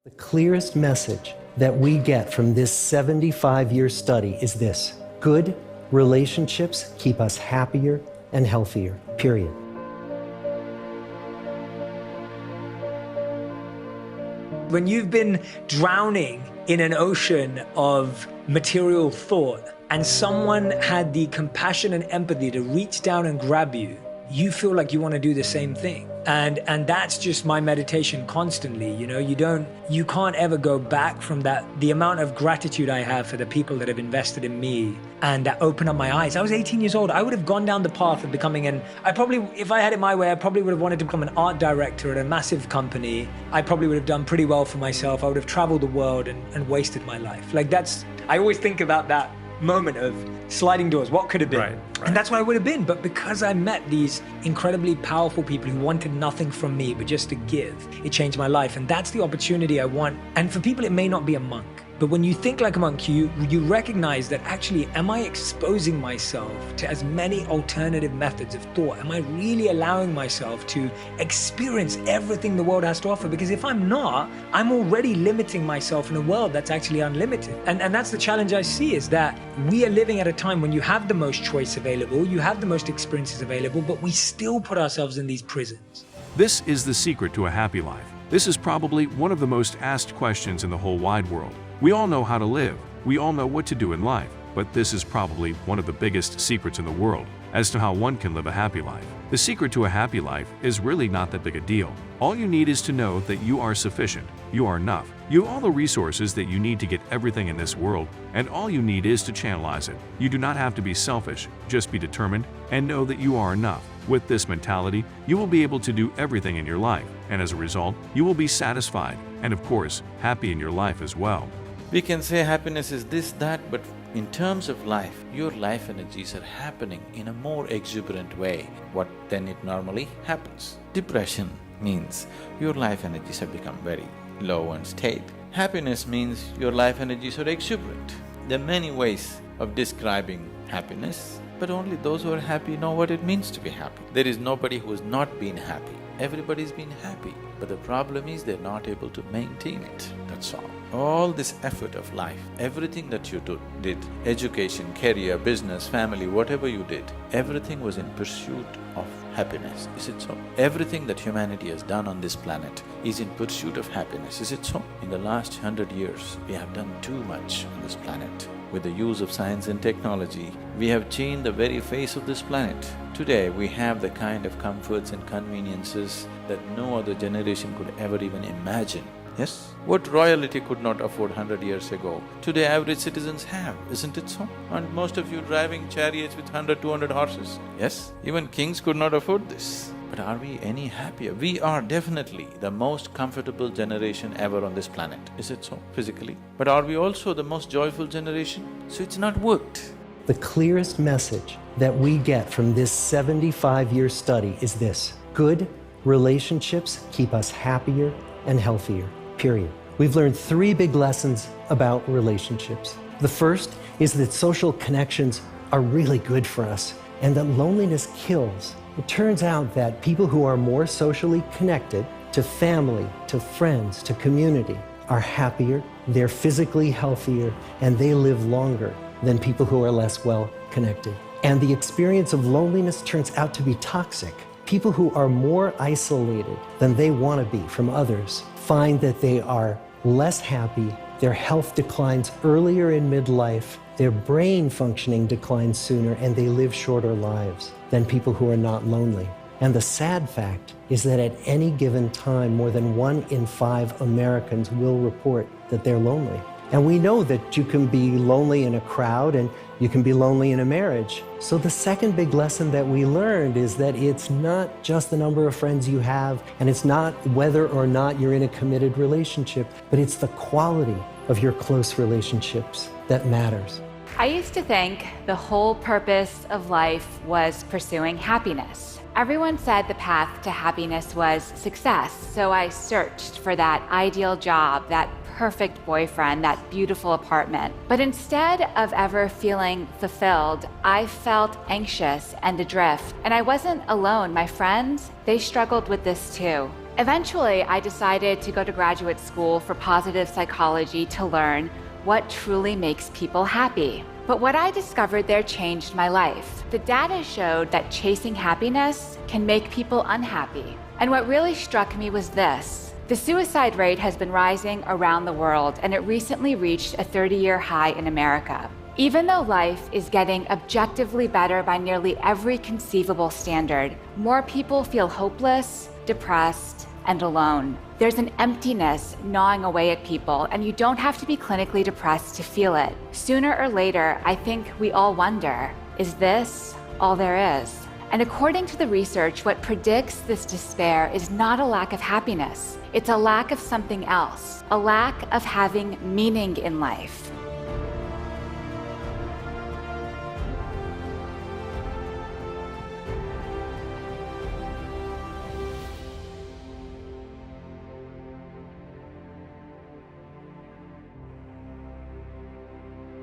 The clearest message that we get from this 75-year study is this: good relationships keep us happier and healthier, period. When you've been drowning in an ocean of material thought and someone had the compassion and empathy to reach down and grab you, you feel like you want to do the same thing. And that's just my meditation constantly. You can't ever go back from that. The amount of gratitude I have for the people that have invested in me and that opened up my eyes. I was 18 years old. I would have gone down the path of becoming if I had it my way, I probably would have wanted to become an art director at a massive company. I probably would have done pretty well for myself. I would have traveled the world and wasted my life. I always think about that moment of sliding doors, what could have been. Right. And that's what I would have been. But because I met these incredibly powerful people who wanted nothing from me but just to give, it changed my life. And that's the opportunity I want. And for people, it may not be a monk. But when you think like a monk, you recognize that actually, am I exposing myself to as many alternative methods of thought? Am I really allowing myself to experience everything the world has to offer? Because if I'm not, I'm already limiting myself in a world that's actually unlimited. And that's the challenge I see, is that we are living at a time when you have the most choice available, you have the most experiences available, but we still put ourselves in these prisons. This is the secret to a happy life. This is probably one of the most asked questions in the whole wide world. We all know how to live. We all know what to do in life. But this is probably one of the biggest secrets in the world as to how one can live a happy life. The secret to a happy life is really not that big a deal. All you need is to know that you are sufficient, you are enough. You have all the resources that you need to get everything in this world, and all you need is to channelize it. You do not have to be selfish, just be determined and know that you are enough. With this mentality, you will be able to do everything in your life, and as a result, you will be satisfied and, of course, happy in your life as well. We can say happiness is this, that, but in terms of life, your life energies are happening in a more exuberant way than it normally happens. Depression means your life energies have become very low and stale. Happiness means your life energies are exuberant. There are many ways of describing happiness, but only those who are happy know what it means to be happy. There is nobody who has not been happy. Everybody's been happy, but the problem is they're not able to maintain it, that's all. All this effort of life, everything that you did, education, career, business, family, whatever you did, everything was in pursuit of happiness, is it so? Everything that humanity has done on this planet is in pursuit of happiness, is it so? In the last 100 years, we have done too much on this planet. With the use of science and technology, we have changed the very face of this planet. Today, we have the kind of comforts and conveniences that no other generation could ever even imagine. Yes? What royalty could not afford 100 years ago, today average citizens have, isn't it so? And most of you driving chariots with 100, 200 horses. Yes? Even kings could not afford this. But are we any happier? We are definitely the most comfortable generation ever on this planet, is it so, physically? But are we also the most joyful generation? So it's not worked. The clearest message that we get from this 75-year study is this: good relationships keep us happier and healthier, period. We've learned 3 big lessons about relationships. The first is that social connections are really good for us and that loneliness kills. It turns out that people who are more socially connected to family, to friends, to community are happier, they're physically healthier, and they live longer than people who are less well connected. And the experience of loneliness turns out to be toxic. People who are more isolated than they want to be from others find that they are less happy, their health declines earlier in midlife, their brain functioning declines sooner, and they live shorter lives than people who are not lonely. And the sad fact is that at any given time, more than 1 in 5 Americans will report that they're lonely. And we know that you can be lonely in a crowd and you can be lonely in a marriage. So the second big lesson that we learned is that it's not just the number of friends you have, and it's not whether or not you're in a committed relationship, but it's the quality of your close relationships that matters. I used to think the whole purpose of life was pursuing happiness. Everyone said the path to happiness was success, so I searched for that ideal job, that perfect boyfriend, that beautiful apartment. But instead of ever feeling fulfilled, I felt anxious and adrift. And I wasn't alone. My friends, they struggled with this too. Eventually, I decided to go to graduate school for positive psychology to learn what truly makes people happy. But what I discovered there changed my life. The data showed that chasing happiness can make people unhappy. And what really struck me was this. The suicide rate has been rising around the world, and it recently reached a 30-year high in America. Even though life is getting objectively better by nearly every conceivable standard, more people feel hopeless, depressed, and alone. There's an emptiness gnawing away at people, and you don't have to be clinically depressed to feel it. Sooner or later, I think we all wonder, is this all there is? And according to the research, what predicts this despair is not a lack of happiness. It's a lack of something else, a lack of having meaning in life.